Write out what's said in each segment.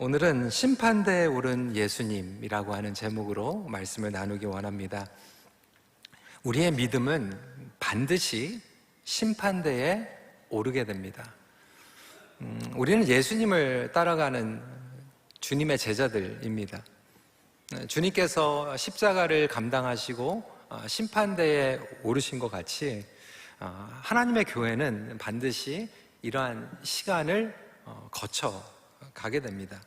오늘은 심판대에 오른 예수님이라고 하는 제목으로 말씀을 나누기 원합니다. 우리의 믿음은 반드시 심판대에 오르게 됩니다. 우리는 예수님을 따라가는 주님의 제자들입니다. 주님께서 십자가를 감당하시고 심판대에 오르신 것 같이 하나님의 교회는 반드시 이러한 시간을 거쳐 가게 됩니다.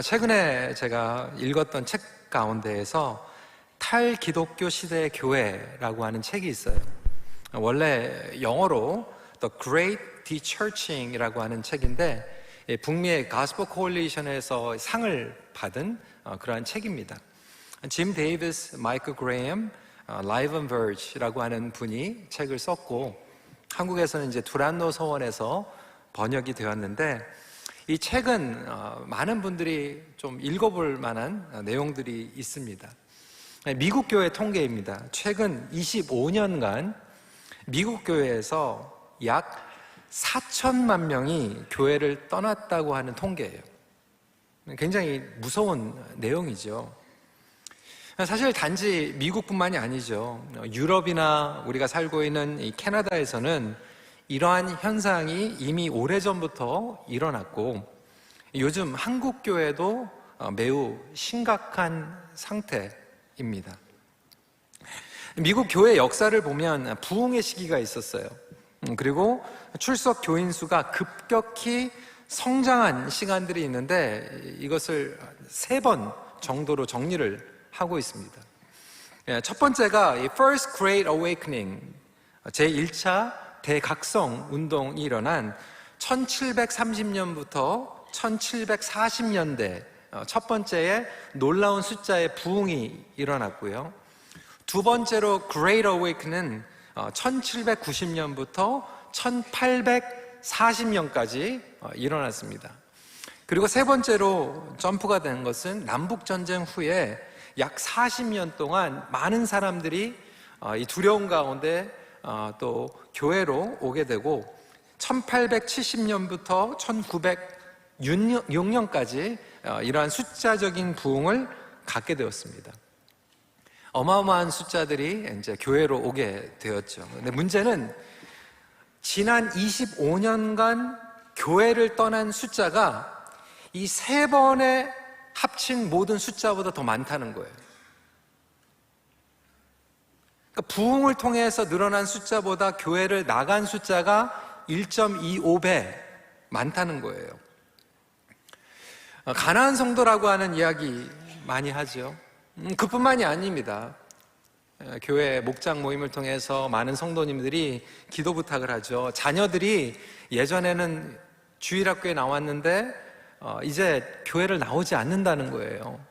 최근에 제가 읽었던 책 가운데에서 탈기독교 시대의 교회라고 하는 책이 있어요. 원래 영어로 The Great Dechurching이라고 하는 책인데 북미의 가스퍼 코올리션에서 상을 받은 그러한 책입니다. 짐 데이비스, 마이클 그레이엄, 라이븐 버지라고 하는 분이 책을 썼고 한국에서는 이제 두란노 서원에서 번역이 되었는데 이 책은 많은 분들이 좀 읽어볼 만한 내용들이 있습니다. 미국 교회 통계입니다. 최근 25년간 미국 교회에서 약 4천만 명이 교회를 떠났다고 하는 통계예요. 굉장히 무서운 내용이죠. 사실 단지 미국뿐만이 아니죠. 유럽이나 우리가 살고 있는 이 캐나다에서는 이러한 현상이 이미 오래전부터 일어났고 요즘 한국 교회도 매우 심각한 상태입니다. 미국 교회 역사를 보면 부흥의 시기가 있었어요. 그리고 출석 교인 수가 급격히 성장한 시간들이 있는데 이것을 3번 정도로 정리를 하고 있습니다. 첫 번째가 First Great Awakening, 제1차 대각성 운동이 일어난 1730년부터 1740년대 첫 번째의 놀라운 숫자의 부흥이 일어났고요. 두 번째로 Great Awakening은 1790년부터 1840년까지 일어났습니다. 그리고 세 번째로 점프가 된 것은 남북전쟁 후에 약 40년 동안 많은 사람들이 이 두려움 가운데 또 교회로 오게 되고 1870년부터 1906년까지 이러한 숫자적인 부흥을 갖게 되었습니다. 어마어마한 숫자들이 이제 교회로 오게 되었죠. 근데 문제는 지난 25년간 교회를 떠난 숫자가 이 3번의 합친 모든 숫자보다 더 많다는 거예요. 그러니까 부흥을 통해서 늘어난 숫자보다 교회를 나간 숫자가 1.25배 많다는 거예요. 가나안 성도라고 하는 이야기 많이 하죠. 그뿐만이 아닙니다. 교회 목장 모임을 통해서 많은 성도님들이 기도 부탁을 하죠. 자녀들이 예전에는 주일학교에 나왔는데 이제 교회를 나오지 않는다는 거예요.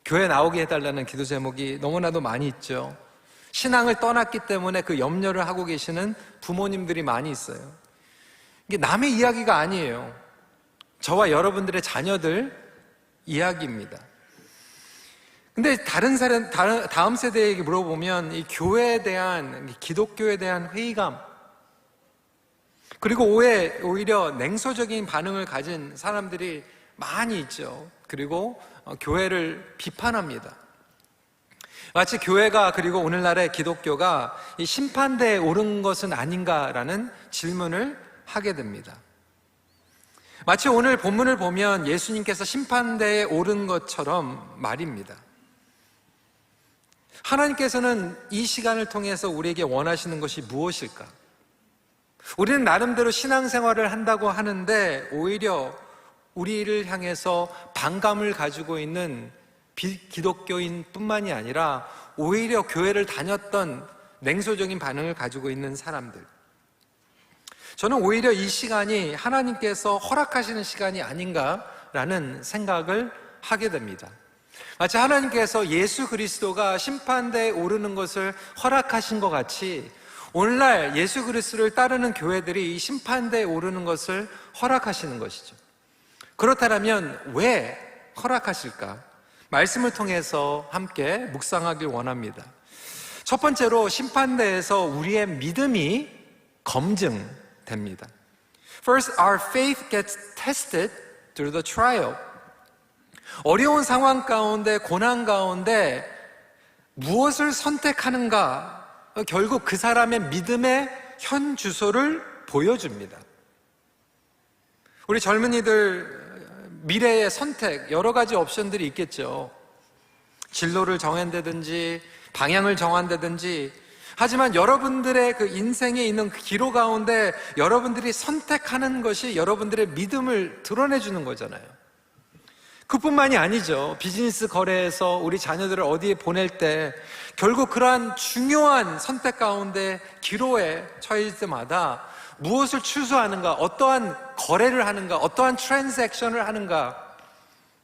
교회 나오게 해달라는 기도 제목이 너무나도 많이 있죠. 신앙을 떠났기 때문에 그 염려를 하고 계시는 부모님들이 많이 있어요. 이게 남의 이야기가 아니에요. 저와 여러분들의 자녀들 이야기입니다. 근데 다음 세대에게 물어보면 이 교회에 대한, 기독교에 대한 회의감, 그리고 오히려 냉소적인 반응을 가진 사람들이 많이 있죠. 그리고 교회를 비판합니다. 마치 교회가 그리고 오늘날의 기독교가 이 심판대에 오른 것은 아닌가라는 질문을 하게 됩니다. 마치 오늘 본문을 보면 예수님께서 심판대에 오른 것처럼 말입니다. 하나님께서는 이 시간을 통해서 우리에게 원하시는 것이 무엇일까? 우리는 나름대로 신앙생활을 한다고 하는데 오히려 우리를 향해서 반감을 가지고 있는 비기독교인 뿐만이 아니라 오히려 교회를 다녔던 냉소적인 반응을 가지고 있는 사람들, 저는 오히려 이 시간이 하나님께서 허락하시는 시간이 아닌가라는 생각을 하게 됩니다. 마치 하나님께서 예수 그리스도가 심판대에 오르는 것을 허락하신 것 같이 오늘날 예수 그리스도를 따르는 교회들이 심판대에 오르는 것을 허락하시는 것이죠. 그렇다면 왜 허락하실까? 말씀을 통해서 함께 묵상하길 원합니다. 첫 번째로 심판대에서 우리의 믿음이 검증됩니다. First, our faith gets tested through the trial. 어려운 상황 가운데, 고난 가운데 무엇을 선택하는가, 결국 그 사람의 믿음의 현 주소를 보여줍니다. 우리 젊은이들 미래의 선택, 여러 가지 옵션들이 있겠죠. 진로를 정한다든지 방향을 정한다든지. 하지만 여러분들의 그 인생에 있는 그 기로 가운데 여러분들이 선택하는 것이 여러분들의 믿음을 드러내주는 거잖아요. 그뿐만이 아니죠. 비즈니스 거래에서 우리 자녀들을 어디에 보낼 때 결국 그러한 중요한 선택 가운데 기로에 처해질 때마다 무엇을 추수하는가, 어떠한 거래를 하는가, 어떠한 트랜잭션을 하는가,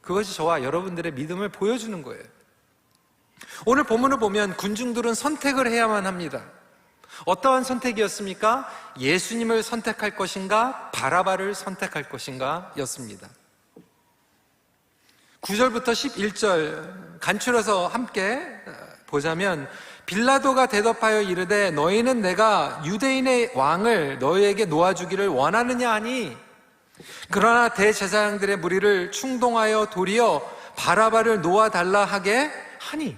그것이 저와 여러분들의 믿음을 보여주는 거예요. 오늘 본문을 보면 군중들은 선택을 해야만 합니다. 어떠한 선택이었습니까? 예수님을 선택할 것인가, 바라바를 선택할 것인가 였습니다. 9절부터 11절 간추려서 함께 보자면, 빌라도가 대답하여 이르되 너희는 내가 유대인의 왕을 너희에게 놓아주기를 원하느냐 하니, 그러나 대제사장들의 무리를 충동하여 도리어 바라바를 놓아달라 하게 하니.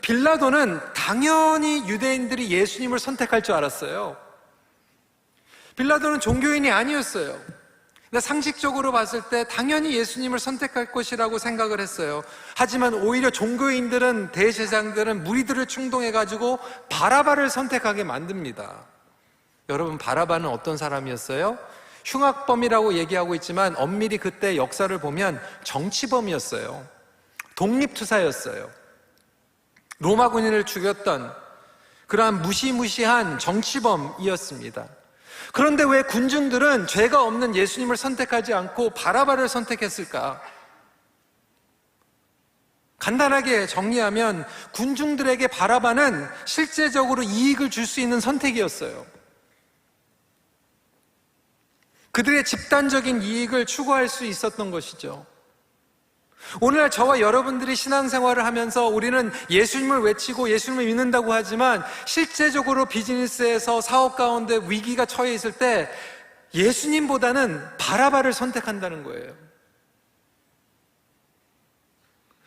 빌라도는 당연히 유대인들이 예수님을 선택할 줄 알았어요. 빌라도는 종교인이 아니었어요. 근데 상식적으로 봤을 때 당연히 예수님을 선택할 것이라고 생각을 했어요. 하지만 오히려 종교인들은, 대제사장들은 무리들을 충동해가지고 바라바를 선택하게 만듭니다. 여러분, 바라바는 어떤 사람이었어요? 흉악범이라고 얘기하고 있지만 엄밀히 그때 역사를 보면 정치범이었어요. 독립투사였어요. 로마 군인을 죽였던 그러한 무시무시한 정치범이었습니다. 그런데 왜 군중들은 죄가 없는 예수님을 선택하지 않고 바라바를 선택했을까? 간단하게 정리하면 군중들에게 바라바는 실제적으로 이익을 줄 수 있는 선택이었어요. 그들의 집단적인 이익을 추구할 수 있었던 것이죠. 오늘날 저와 여러분들이 신앙생활을 하면서 우리는 예수님을 외치고 예수님을 믿는다고 하지만 실제적으로 비즈니스에서 사업 가운데 위기가 처해 있을 때 예수님보다는 바라바를 선택한다는 거예요.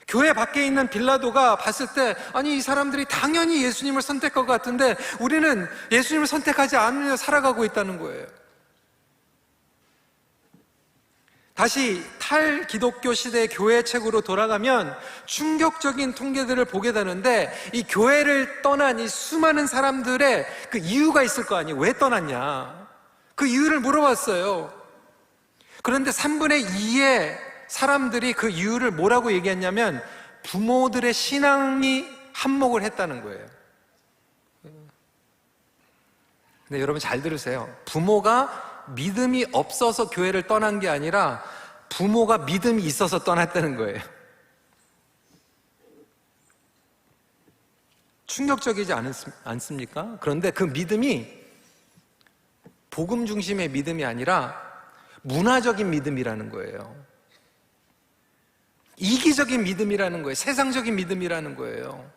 교회 밖에 있는 빌라도가 봤을 때, 아니 이 사람들이 당연히 예수님을 선택할 것 같은데 우리는 예수님을 선택하지 않으며 살아가고 있다는 거예요. 다시 탈기독교 시대의 교회 책으로 돌아가면 충격적인 통계들을 보게 되는데, 이 교회를 떠난 이 수많은 사람들의 그 이유가 있을 거 아니에요. 왜 떠났냐, 그 이유를 물어봤어요. 그런데 3분의 2의 사람들이 그 이유를 뭐라고 얘기했냐면 부모들의 신앙이 한몫을 했다는 거예요. 근데 여러분 잘 들으세요. 부모가 믿음이 없어서 교회를 떠난 게 아니라 부모가 믿음이 있어서 떠났다는 거예요. 충격적이지 않습니까? 그런데 그 믿음이 복음 중심의 믿음이 아니라 문화적인 믿음이라는 거예요. 이기적인 믿음이라는 거예요. 세상적인 믿음이라는 거예요.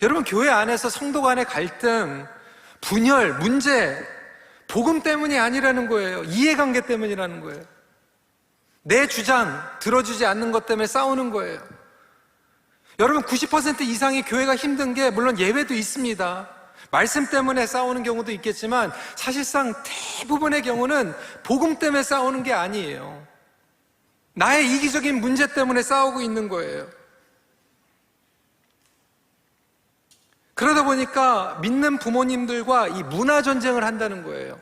여러분, 교회 안에서 성도 간의 갈등, 분열, 문제, 복음 때문이 아니라는 거예요. 이해관계 때문이라는 거예요. 내 주장 들어주지 않는 것 때문에 싸우는 거예요. 여러분, 90% 이상의 교회가 힘든 게 물론 예외도 있습니다. 말씀 때문에 싸우는 경우도 있겠지만 사실상 대부분의 경우는 복음 때문에 싸우는 게 아니에요. 나의 이기적인 문제 때문에 싸우고 있는 거예요. 그러다 보니까 믿는 부모님들과 이 문화 전쟁을 한다는 거예요.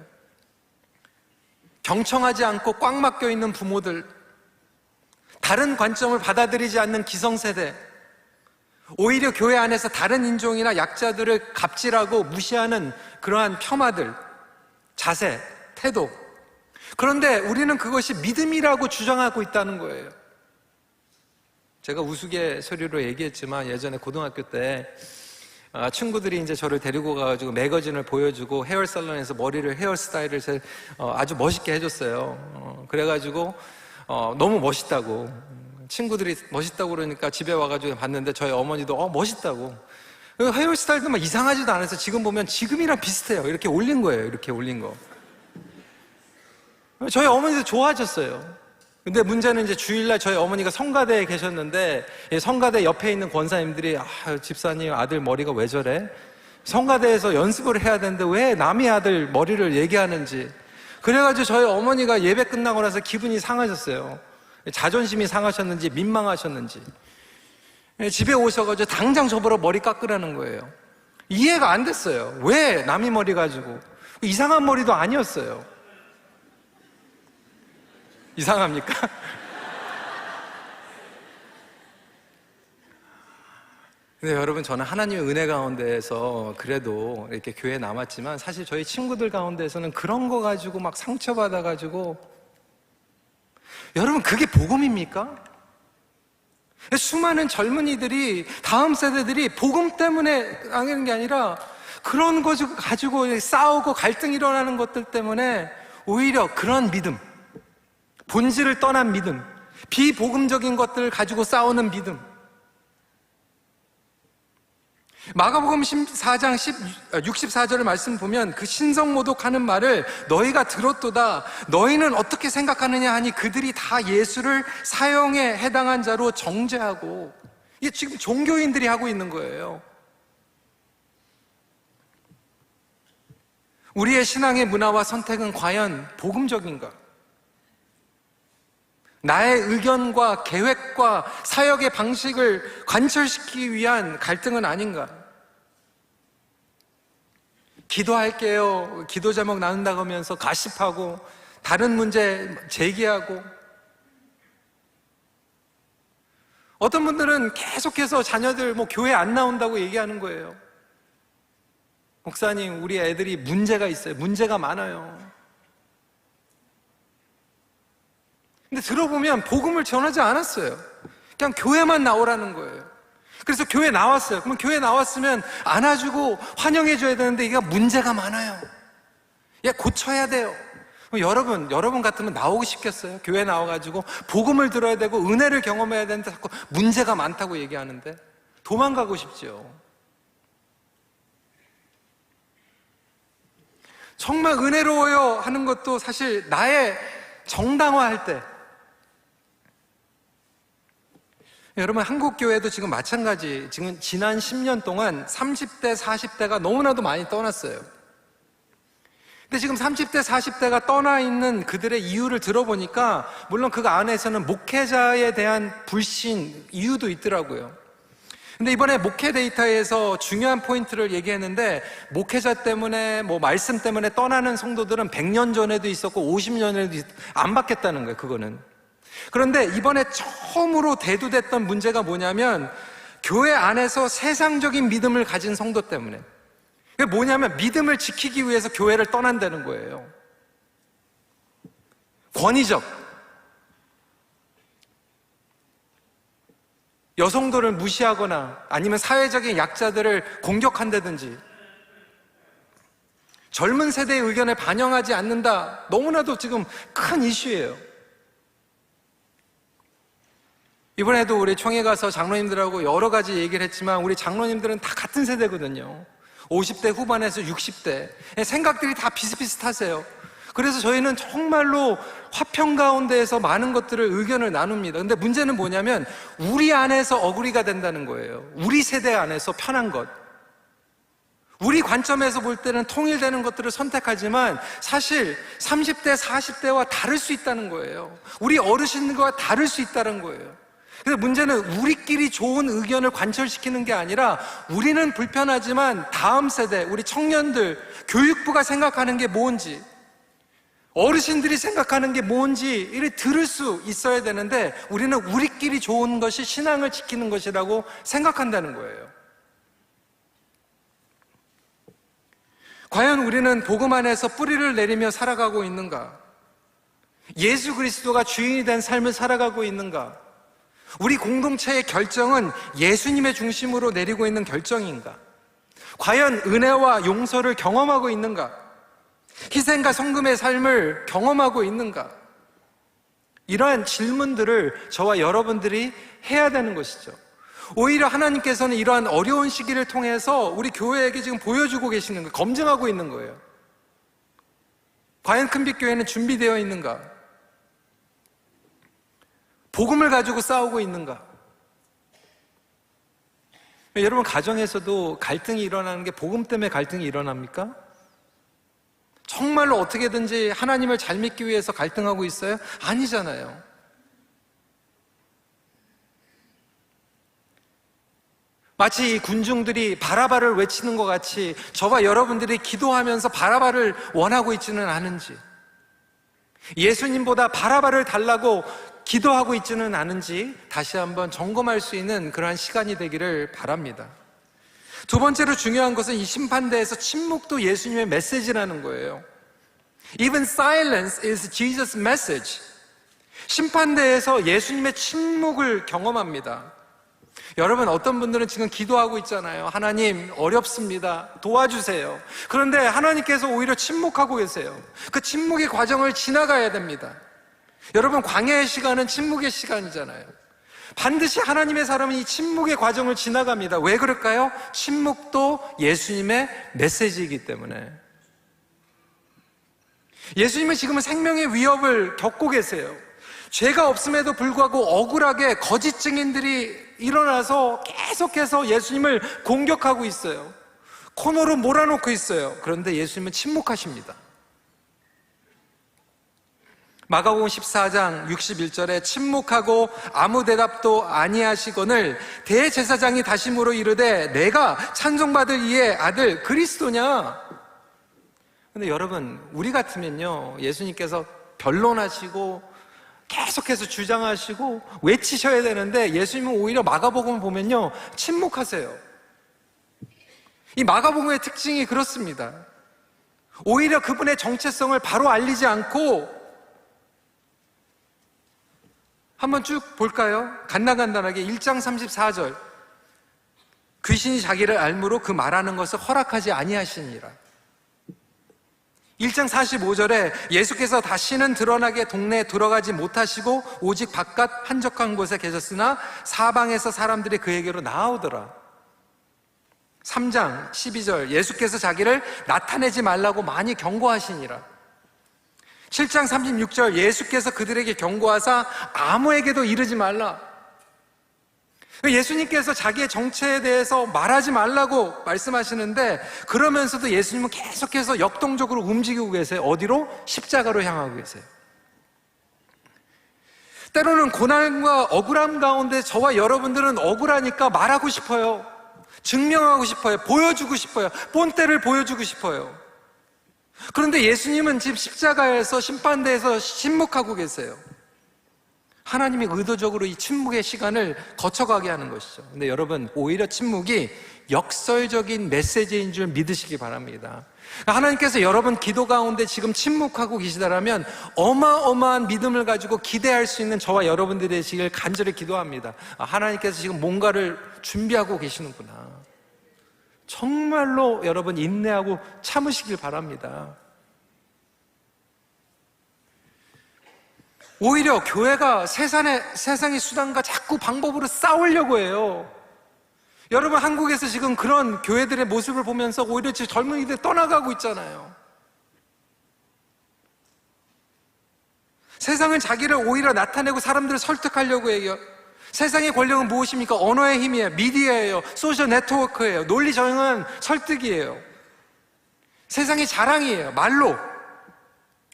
경청하지 않고 꽉 막혀 있는 부모들, 다른 관점을 받아들이지 않는 기성세대, 오히려 교회 안에서 다른 인종이나 약자들을 갑질하고 무시하는 그러한 폄하들, 자세, 태도. 그런데 우리는 그것이 믿음이라고 주장하고 있다는 거예요. 제가 우스갯소리로 얘기했지만 예전에 고등학교 때 친구들이 이제 저를 데리고 가가지고 매거진을 보여주고 헤어살론에서 머리를 헤어스타일을 아주 멋있게 해줬어요. 그래가지고 너무 멋있다고, 친구들이 멋있다고 그러니까 집에 와가지고 봤는데 저희 어머니도 멋있다고, 헤어스타일도 막 이상하지도 않아서 지금 보면 지금이랑 비슷해요. 이렇게 올린 거예요. 이렇게 올린 거. 저희 어머니도 좋아하셨어요. 근데 문제는 이제 주일날 저희 어머니가 성가대에 계셨는데 성가대 옆에 있는 권사님들이 집사님 아들 머리가 왜 저래? 성가대에서 연습을 해야 되는데 왜 남의 아들 머리를 얘기하는지. 그래가지고 저희 어머니가 예배 끝나고 나서 기분이 상하셨어요. 자존심이 상하셨는지 민망하셨는지 집에 오셔가지고 당장 저보러 머리 깎으라는 거예요. 이해가 안 됐어요. 왜 남의 머리 가지고. 이상한 머리도 아니었어요. 이상합니까? 근데 여러분, 저는 하나님의 은혜 가운데에서 그래도 이렇게 교회에 남았지만 사실 저희 친구들 가운데에서는 그런 거 가지고 막 상처받아가지고, 여러분 그게 복음입니까? 수많은 젊은이들이, 다음 세대들이 복음 때문에 하는 게 아니라 그런 거 가지고 싸우고 갈등이 일어나는 것들 때문에 오히려 그런 믿음, 본질을 떠난 믿음, 비복음적인 것들을 가지고 싸우는 믿음. 마가복음 4장 64절의 말씀 보면 그 신성모독하는 말을 너희가 들었도다. 너희는 어떻게 생각하느냐 하니 그들이 다 예수를 사형에 해당한 자로 정죄하고. 이게 지금 종교인들이 하고 있는 거예요. 우리의 신앙의 문화와 선택은 과연 복음적인가? 나의 의견과 계획과 사역의 방식을 관철시키기 위한 갈등은 아닌가? 기도할게요, 기도 제목 나눈다고 하면서 가십하고 다른 문제 제기하고, 어떤 분들은 계속해서 자녀들 교회 안 나온다고 얘기하는 거예요. 목사님, 우리 애들이 문제가 있어요. 문제가 많아요. 근데 들어보면 복음을 전하지 않았어요. 그냥 교회만 나오라는 거예요. 그래서 교회 나왔어요. 그러면 교회 나왔으면 안아주고 환영해줘야 되는데 이게 문제가 많아요. 고쳐야 돼요. 여러분 같으면 나오고 싶겠어요? 교회 나와가지고 복음을 들어야 되고 은혜를 경험해야 되는데 자꾸 문제가 많다고 얘기하는데 도망가고 싶죠. 정말 은혜로워요 하는 것도 사실 나의 정당화할 때, 여러분 한국 교회도 지금 마찬가지. 지금 지난 10년 동안 30대 40대가 너무나도 많이 떠났어요. 근데 지금 30대 40대가 떠나 있는 그들의 이유를 들어보니까 물론 그 안에서는 목회자에 대한 불신 이유도 있더라고요. 근데 이번에 목회 데이터에서 중요한 포인트를 얘기했는데, 목회자 때문에 말씀 때문에 떠나는 성도들은 100년 전에도 있었고 50년 전에도 안 바뀌었다는 거예요. 그거는. 그런데 이번에 처음으로 대두됐던 문제가 뭐냐면 교회 안에서 세상적인 믿음을 가진 성도 때문에. 그게 뭐냐면 믿음을 지키기 위해서 교회를 떠난다는 거예요. 권위적, 여성들을 무시하거나 아니면 사회적인 약자들을 공격한다든지, 젊은 세대의 의견을 반영하지 않는다. 너무나도 지금 큰 이슈예요. 이번에도 우리 총회 가서 장로님들하고 여러 가지 얘기를 했지만 우리 장로님들은 다 같은 세대거든요. 50대 후반에서 60대. 생각들이 다 비슷비슷하세요. 그래서 저희는 정말로 화평 가운데에서 많은 것들을 의견을 나눕니다. 근데 문제는 뭐냐면 우리 안에서 어그리가 된다는 거예요. 우리 세대 안에서 편한 것, 우리 관점에서 볼 때는 통일되는 것들을 선택하지만 사실 30대 40대와 다를 수 있다는 거예요. 우리 어르신들과 다를 수 있다는 거예요. 근데 문제는 우리끼리 좋은 의견을 관철시키는 게 아니라 우리는 불편하지만 다음 세대, 우리 청년들, 교육부가 생각하는 게 뭔지, 어르신들이 생각하는 게 뭔지 이를 들을 수 있어야 되는데 우리는 우리끼리 좋은 것이 신앙을 지키는 것이라고 생각한다는 거예요. 과연 우리는 복음 안에서 뿌리를 내리며 살아가고 있는가? 예수 그리스도가 주인이 된 삶을 살아가고 있는가? 우리 공동체의 결정은 예수님의 중심으로 내리고 있는 결정인가? 과연 은혜와 용서를 경험하고 있는가? 희생과 성금의 삶을 경험하고 있는가? 이러한 질문들을 저와 여러분들이 해야 되는 것이죠. 오히려 하나님께서는 이러한 어려운 시기를 통해서 우리 교회에게 지금 보여주고 계시는 거예요. 검증하고 있는 거예요. 과연 큰빛교회는 준비되어 있는가? 복음을 가지고 싸우고 있는가? 여러분, 가정에서도 갈등이 일어나는 게 복음 때문에 갈등이 일어납니까? 정말로 어떻게든지 하나님을 잘 믿기 위해서 갈등하고 있어요? 아니잖아요. 마치 이 군중들이 바라바를 외치는 것 같이 저와 여러분들이 기도하면서 바라바를 원하고 있지는 않은지, 예수님보다 바라바를 달라고 기도하고 있지는 않은지 다시 한번 점검할 수 있는 그러한 시간이 되기를 바랍니다. 두 번째로 중요한 것은 이 심판대에서 침묵도 예수님의 메시지라는 거예요. Even silence is Jesus' message. 심판대에서 예수님의 침묵을 경험합니다. 여러분, 어떤 분들은 지금 기도하고 있잖아요. 하나님, 어렵습니다. 도와주세요. 그런데 하나님께서 오히려 침묵하고 계세요. 그 침묵의 과정을 지나가야 됩니다. 여러분, 광야의 시간은 침묵의 시간이잖아요. 반드시 하나님의 사람은 이 침묵의 과정을 지나갑니다. 왜 그럴까요? 침묵도 예수님의 메시지이기 때문에. 예수님은 지금은 생명의 위협을 겪고 계세요. 죄가 없음에도 불구하고 억울하게 거짓 증인들이 일어나서 계속해서 예수님을 공격하고 있어요. 코너로 몰아놓고 있어요. 그런데 예수님은 침묵하십니다. 마가복음 14장 61절에 침묵하고 아무 대답도 아니하시거늘 대제사장이 다시 물어 이르되 내가 찬송받을 이의 아들 그리스도냐? 근데 여러분, 우리 같으면요, 예수님께서 변론하시고 계속해서 주장하시고 외치셔야 되는데 예수님은 오히려 마가복음을 보면요, 침묵하세요. 이 마가복음의 특징이 그렇습니다. 오히려 그분의 정체성을 바로 알리지 않고, 한번 쭉 볼까요? 간단하게 1장 34절, 귀신이 자기를 알므로 그 말하는 것을 허락하지 아니하시니라. 1장 45절에 예수께서 다시는 드러나게 동네에 들어가지 못하시고 오직 바깥 한적한 곳에 계셨으나 사방에서 사람들이 그에게로 나아오더라. 3장 12절, 예수께서 자기를 나타내지 말라고 많이 경고하시니라. 7장 36절, 예수께서 그들에게 경고하사 아무에게도 이르지 말라. 예수님께서 자기의 정체에 대해서 말하지 말라고 말씀하시는데, 그러면서도 예수님은 계속해서 역동적으로 움직이고 계세요. 어디로? 십자가로 향하고 계세요. 때로는 고난과 억울함 가운데 저와 여러분들은 억울하니까 말하고 싶어요. 증명하고 싶어요. 보여주고 싶어요. 본때를 보여주고 싶어요. 그런데 예수님은 지금 십자가에서 심판대에서 침묵하고 계세요. 하나님이 의도적으로 이 침묵의 시간을 거쳐가게 하는 것이죠. 근데 여러분, 오히려 침묵이 역설적인 메시지인 줄 믿으시기 바랍니다. 하나님께서 여러분 기도 가운데 지금 침묵하고 계시다라면 어마어마한 믿음을 가지고 기대할 수 있는 저와 여러분들이 되시길 간절히 기도합니다. 하나님께서 지금 뭔가를 준비하고 계시는구나. 정말로 여러분 인내하고 참으시길 바랍니다. 오히려 교회가 세상의 수단과 자꾸 방법으로 싸우려고 해요. 여러분, 한국에서 지금 그런 교회들의 모습을 보면서 오히려 지금 젊은이들 떠나가고 있잖아요. 세상은 자기를 오히려 나타내고 사람들을 설득하려고 해요. 세상의 권력은 무엇입니까? 언어의 힘이에요. 미디어예요. 소셜 네트워크예요. 논리 정형은 설득이에요. 세상의 자랑이에요. 말로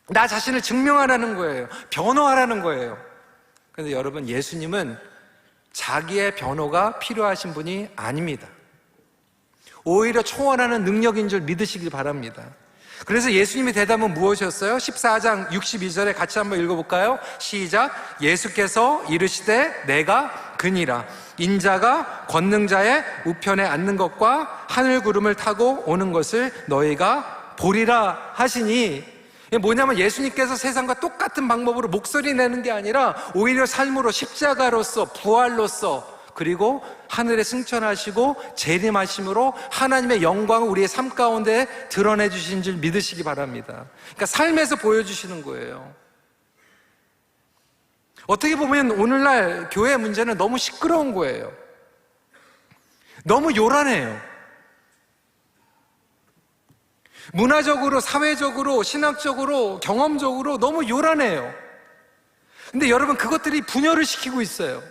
나 자신을 증명하라는 거예요. 변호하라는 거예요. 그런데 여러분, 예수님은 자기의 변호가 필요하신 분이 아닙니다. 오히려 초월하는 능력인 줄 믿으시길 바랍니다. 그래서 예수님의 대답은 무엇이었어요? 14장 62절에 같이 한번 읽어볼까요? 시작. 예수께서 이르시되 내가 그니라. 인자가 권능자의 우편에 앉는 것과 하늘 구름을 타고 오는 것을 너희가 보리라 하시니, 뭐냐면 예수님께서 세상과 똑같은 방법으로 목소리 내는 게 아니라 오히려 삶으로 십자가로서 부활로서 그리고 하늘에 승천하시고 재림하심으로 하나님의 영광을 우리의 삶 가운데 드러내 주신 줄 믿으시기 바랍니다. 그러니까 삶에서 보여주시는 거예요. 어떻게 보면 오늘날 교회 문제는 너무 시끄러운 거예요. 너무 요란해요. 문화적으로, 사회적으로, 신학적으로, 경험적으로 너무 요란해요. 근데 여러분, 그것들이 분열을 시키고 있어요.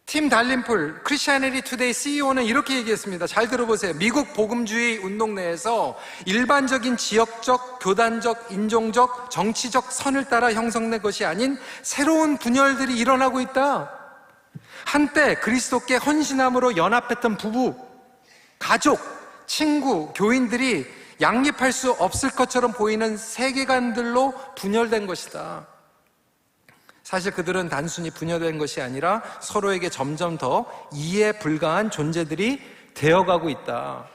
팀 달림풀, 크리스티애니티 투데이 CEO는 이렇게 얘기했습니다. 잘 들어보세요. 미국 복음주의 운동 내에서 일반적인 지역적, 교단적, 인종적, 정치적 선을 따라 형성된 것이 아닌 새로운 분열들이 일어나고 있다. 한때 그리스도께 헌신함으로 연합했던 부부, 가족, 친구, 교인들이 양립할 수 없을 것처럼 보이는 세계관들로 분열된 것이다. 사실 그들은 단순히 분열된 것이 아니라 서로에게 점점 더 이해 불가한 존재들이 되어가고 있다.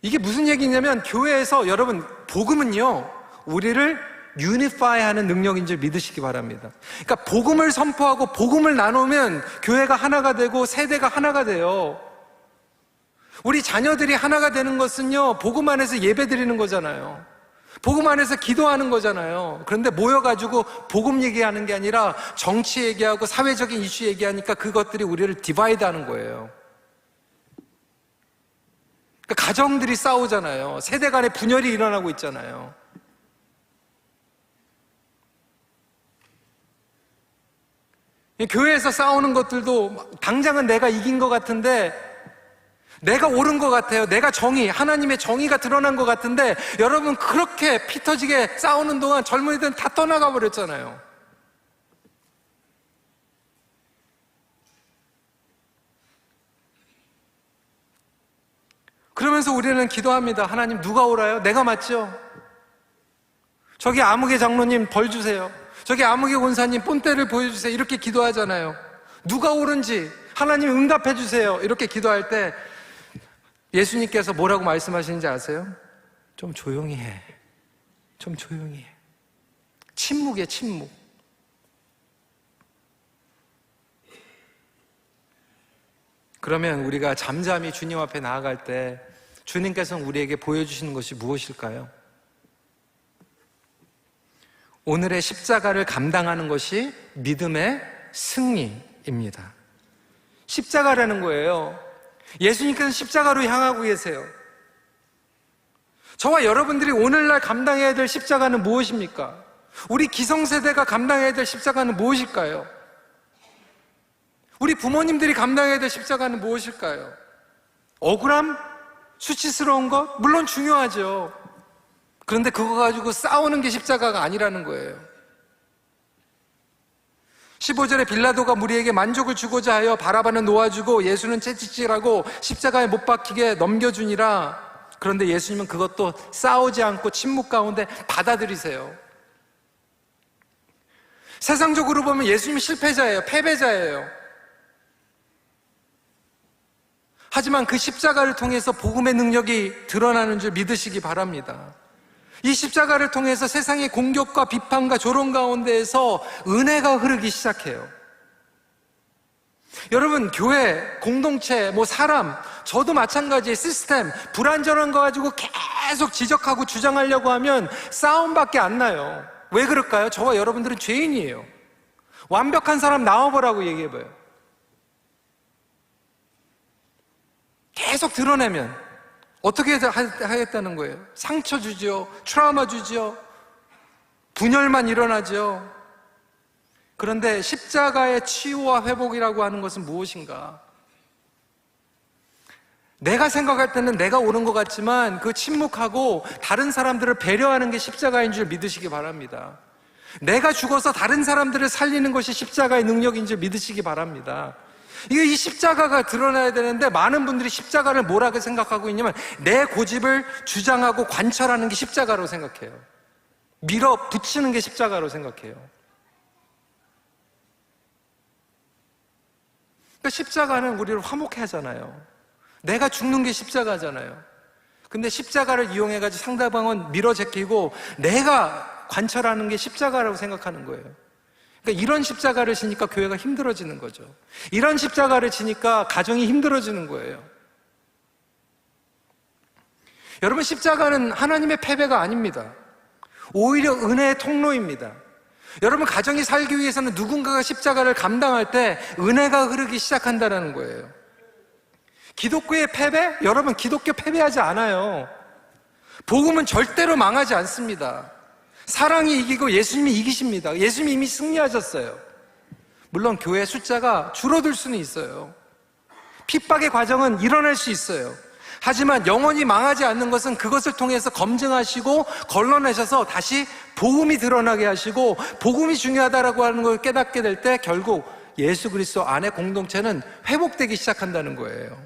이게 무슨 얘기냐면, 교회에서 여러분, 복음은요, 우리를 유니파이 하는 능력인 줄 믿으시기 바랍니다. 그러니까 복음을 선포하고 복음을 나누면 교회가 하나가 되고 세대가 하나가 돼요. 우리 자녀들이 하나가 되는 것은요, 복음 안에서 예배 드리는 거잖아요. 복음 안에서 기도하는 거잖아요. 그런데 모여가지고 복음 얘기하는 게 아니라 정치 얘기하고 사회적인 이슈 얘기하니까 그것들이 우리를 디바이드 하는 거예요. 그러니까 가정들이 싸우잖아요. 세대 간의 분열이 일어나고 있잖아요. 교회에서 싸우는 것들도 당장은 내가 이긴 것 같은데, 내가 옳은 것 같아요. 내가 하나님의 정의가 드러난 것 같은데, 여러분, 그렇게 피 터지게 싸우는 동안 젊은이들은 다 떠나가 버렸잖아요. 그러면서 우리는 기도합니다. 하나님, 누가 옳아요? 내가 맞죠? 저기 아무개 장로님 벌 주세요. 저기 아무개 권사님 본때를 보여주세요. 이렇게 기도하잖아요. 누가 옳은지 하나님 응답해 주세요. 이렇게 기도할 때 예수님께서 뭐라고 말씀하시는지 아세요? 좀 조용히 해. 좀 조용히 해. 침묵이에요, 침묵. 그러면 우리가 잠잠히 주님 앞에 나아갈 때 주님께서는 우리에게 보여주시는 것이 무엇일까요? 오늘의 십자가를 감당하는 것이 믿음의 승리입니다. 십자가라는 거예요. 예수님께서는 십자가로 향하고 계세요. 저와 여러분들이 오늘날 감당해야 될 십자가는 무엇입니까? 우리 기성세대가 감당해야 될 십자가는 무엇일까요? 우리 부모님들이 감당해야 될 십자가는 무엇일까요? 억울함? 수치스러운 것? 물론 중요하죠. 그런데 그거 가지고 싸우는 게 십자가가 아니라는 거예요. 15절에 빌라도가 무리에게 만족을 주고자 하여 바라바는 놓아주고 예수는 채찍질하고 십자가에 못 박히게 넘겨주니라. 그런데 예수님은 그것도 싸우지 않고 침묵 가운데 받아들이세요. 세상적으로 보면 예수님이 실패자예요. 패배자예요. 하지만 그 십자가를 통해서 복음의 능력이 드러나는 줄 믿으시기 바랍니다. 이 십자가를 통해서 세상의 공격과 비판과 조롱 가운데에서 은혜가 흐르기 시작해요. 여러분, 교회, 공동체, 사람, 저도 마찬가지의 시스템, 불완전한 거 가지고 계속 지적하고 주장하려고 하면 싸움밖에 안 나요. 왜 그럴까요? 저와 여러분들은 죄인이에요. 완벽한 사람 나와보라고 얘기해봐요. 계속 드러내면 어떻게 하겠다는 거예요? 상처 주죠. 트라우마 주죠. 분열만 일어나죠. 그런데 십자가의 치유와 회복이라고 하는 것은 무엇인가? 내가 생각할 때는 내가 옳은 것 같지만 그 침묵하고 다른 사람들을 배려하는 게 십자가인 줄 믿으시기 바랍니다. 내가 죽어서 다른 사람들을 살리는 것이 십자가의 능력인 줄 믿으시기 바랍니다. 이 십자가가 드러나야 되는데 많은 분들이 십자가를 뭐라고 생각하고 있냐면 내 고집을 주장하고 관철하는 게 십자가로 생각해요. 밀어붙이는 게 십자가로 생각해요. 그러니까 십자가는 우리를 화목해 하잖아요. 내가 죽는 게 십자가잖아요. 근데 십자가를 이용해가지고 상대방은 밀어제끼고 내가 관철하는 게 십자가라고 생각하는 거예요. 그러니까 이런 십자가를 지니까 교회가 힘들어지는 거죠. 이런 십자가를 지니까 가정이 힘들어지는 거예요. 여러분, 십자가는 하나님의 패배가 아닙니다. 오히려 은혜의 통로입니다. 여러분, 가정이 살기 위해서는 누군가가 십자가를 감당할 때 은혜가 흐르기 시작한다는 거예요. 기독교의 패배? 여러분, 기독교 패배하지 않아요. 복음은 절대로 망하지 않습니다. 사랑이 이기고 예수님이 이기십니다. 예수님이 이미 승리하셨어요. 물론 교회 숫자가 줄어들 수는 있어요. 핍박의 과정은 일어날 수 있어요. 하지만 영원히 망하지 않는 것은 그것을 통해서 검증하시고 걸러내셔서 다시 복음이 드러나게 하시고, 복음이 중요하다라고 하는 걸 깨닫게 될 때 결국 예수 그리스도 안에 공동체는 회복되기 시작한다는 거예요.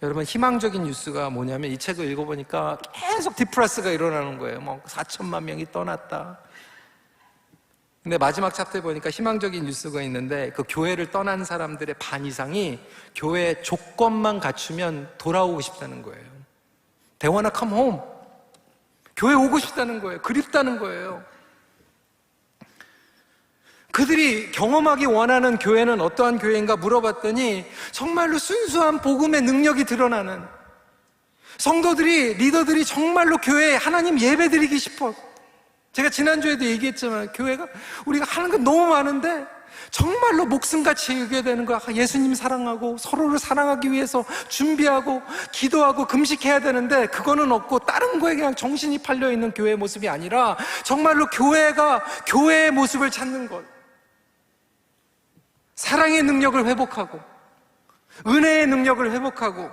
여러분, 희망적인 뉴스가 뭐냐면, 이 책을 읽어보니까 계속 디플러스가 일어나는 거예요. 뭐 4천만 명이 떠났다. 근데 마지막 챕터에 보니까 희망적인 뉴스가 있는데, 그 교회를 떠난 사람들의 반 이상이 교회의 조건만 갖추면 돌아오고 싶다는 거예요. They wanna come home. 교회 오고 싶다는 거예요. 그립다는 거예요. 그들이 경험하기 원하는 교회는 어떠한 교회인가 물어봤더니 정말로 순수한 복음의 능력이 드러나는, 성도들이, 리더들이 정말로 교회에 하나님 예배 드리기 싶어. 제가 지난주에도 얘기했지만, 교회가 우리가 하는 건 너무 많은데 정말로 목숨같이 여겨야 되는 거야. 예수님 사랑하고 서로를 사랑하기 위해서 준비하고 기도하고 금식해야 되는데, 그거는 없고 다른 거에 그냥 정신이 팔려있는 교회의 모습이 아니라 정말로 교회가 교회의 모습을 찾는 것, 사랑의 능력을 회복하고 은혜의 능력을 회복하고,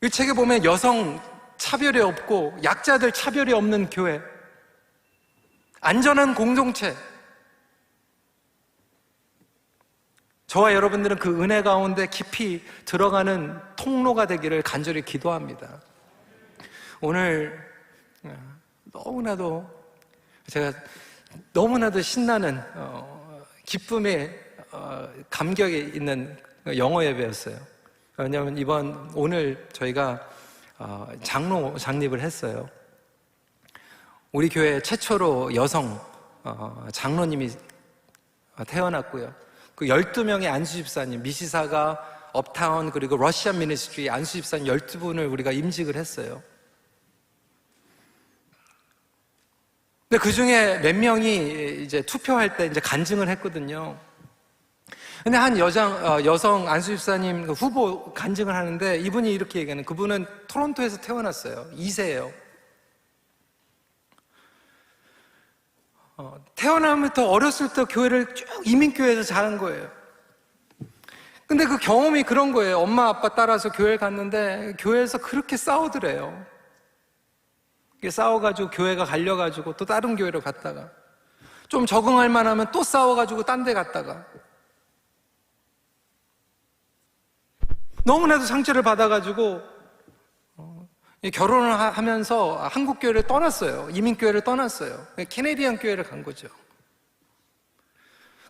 이 책에 보면 여성 차별이 없고 약자들 차별이 없는 교회, 안전한 공동체, 저와 여러분들은 그 은혜 가운데 깊이 들어가는 통로가 되기를 간절히 기도합니다. 오늘 제가 너무나도 신나는 기쁨의 감격에 있는 영어 예배였어요. 왜냐하면 오늘 저희가 장로 장립을 했어요. 우리 교회 최초로 여성 장로님이 태어났고요. 그 12명의 안수 집사님, 미시사가, 업타운, 그리고 러시안 미니스트리 안수 집사님 12분을 우리가 임직을 했어요. 근데 그 중에 몇 명이 이제 투표할 때 이제 간증을 했거든요. 근데 한 여성 안수 집사님 후보 간증을 하는데, 이분이 이렇게 얘기하는, 그분은 토론토에서 태어났어요. 2세예요. 태어나면부터 어렸을 때 교회를 쭉 이민교회에서 자란 거예요. 근데 그 경험이 그런 거예요. 엄마 아빠 따라서 교회를 갔는데 교회에서 그렇게 싸우더래요. 싸워가지고 교회가 갈려가지고 또 다른 교회로 갔다가, 좀 적응할 만하면 또 싸워가지고 딴 데 갔다가, 너무나도 상처를 받아가지고 결혼을 하면서 한국 교회를 떠났어요. 이민교회를 떠났어요. 캐네디안 교회를 간 거죠.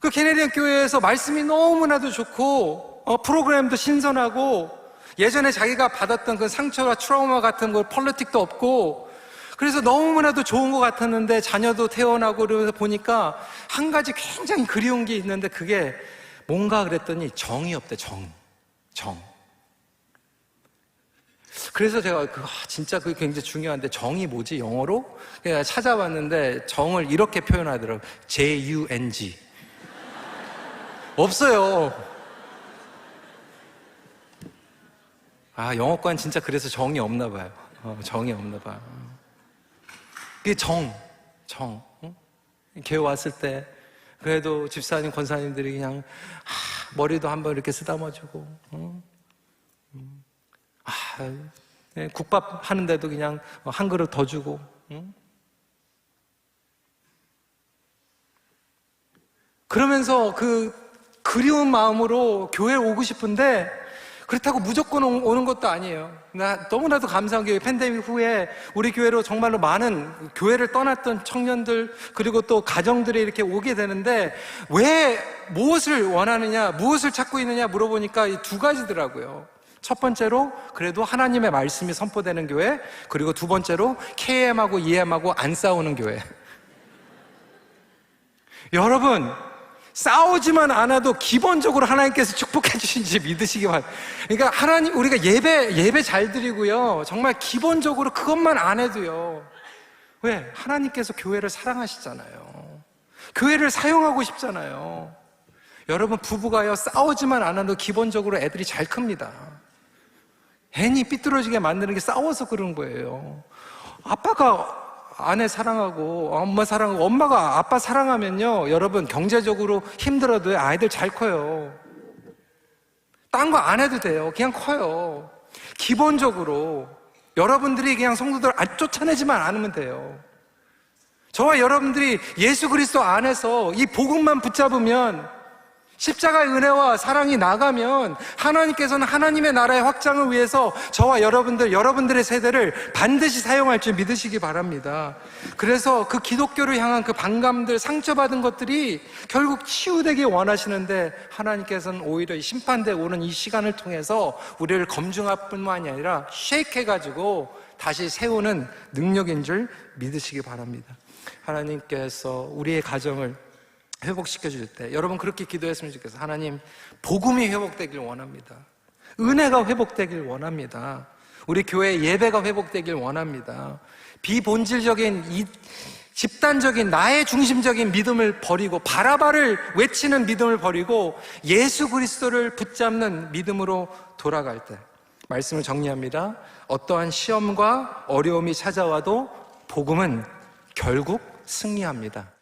그 캐네디안 교회에서 말씀이 너무나도 좋고 프로그램도 신선하고, 예전에 자기가 받았던 그 상처와 트라우마 같은 거 폴리틱도 없고, 그래서 너무나도 좋은 것 같았는데 자녀도 태어나고 그러면서 보니까 한 가지 굉장히 그리운 게 있는데, 그게 뭔가 그랬더니 정이 없대. 정. 그래서 제가 진짜 그게 굉장히 중요한데, 정이 뭐지 영어로? 그냥 찾아봤는데 정을 이렇게 표현하더라고요. J-U-N-G. 없어요. 영어관 진짜 그래서 정이 없나 봐요. 정이 없나 봐요. 그게 정. 응? 교회 왔을 때 그래도 집사님, 권사님들이 그냥 머리도 한번 이렇게 쓰다마주고, 국밥 하는데도 그냥 한 그릇 더 주고, 그러면서 그 그리운 마음으로 교회에 오고 싶은데, 그렇다고 무조건 오는 것도 아니에요. 너무나도 감사한 게, 팬데믹 후에 우리 교회로 정말로 많은 교회를 떠났던 청년들, 그리고 또 가정들이 이렇게 오게 되는데, 왜, 무엇을 원하느냐, 무엇을 찾고 있느냐 물어보니까 이 두 가지더라고요. 첫 번째로 그래도 하나님의 말씀이 선포되는 교회, 그리고 두 번째로 KM하고 EM하고 안 싸우는 교회. 여러분, 싸우지만 않아도 기본적으로 하나님께서 축복해 주신지 믿으시기 바랍니다. 그러니까 하나님, 우리가 예배 잘 드리고요, 정말 기본적으로 그것만 안 해도요, 왜? 하나님께서 교회를 사랑하시잖아요. 교회를 사용하고 싶잖아요. 여러분, 부부가요, 싸우지만 않아도 기본적으로 애들이 잘 큽니다. 괜히 삐뚤어지게 만드는 게 싸워서 그런 거예요. 아빠가 아내 사랑하고 엄마 사랑하고 엄마가 아빠 사랑하면요, 여러분, 경제적으로 힘들어도 아이들 잘 커요. 딴 거 안 해도 돼요. 그냥 커요. 기본적으로 여러분들이 그냥 성도들 쫓아내지만 않으면 돼요. 저와 여러분들이 예수 그리스도 안에서 이 복음만 붙잡으면, 십자가의 은혜와 사랑이 나가면 하나님께서는 하나님의 나라의 확장을 위해서 저와 여러분들의 세대를 반드시 사용할 줄 믿으시기 바랍니다. 그래서 그 기독교를 향한 그 반감들, 상처받은 것들이 결국 치유되기 원하시는데, 하나님께서는 오히려 심판대 오는 이 시간을 통해서 우리를 검증할 뿐만이 아니라 쉐이크해가지고 다시 세우는 능력인 줄 믿으시기 바랍니다. 하나님께서 우리의 가정을 회복시켜 주실 때 여러분 그렇게 기도했으면 좋겠어요. 하나님, 복음이 회복되길 원합니다. 은혜가 회복되길 원합니다. 우리 교회 예배가 회복되길 원합니다. 비본질적인 이 집단적인 나의 중심적인 믿음을 버리고 바라바를 외치는 믿음을 버리고 예수 그리스도를 붙잡는 믿음으로 돌아갈 때, 말씀을 정리합니다. 어떠한 시험과 어려움이 찾아와도 복음은 결국 승리합니다.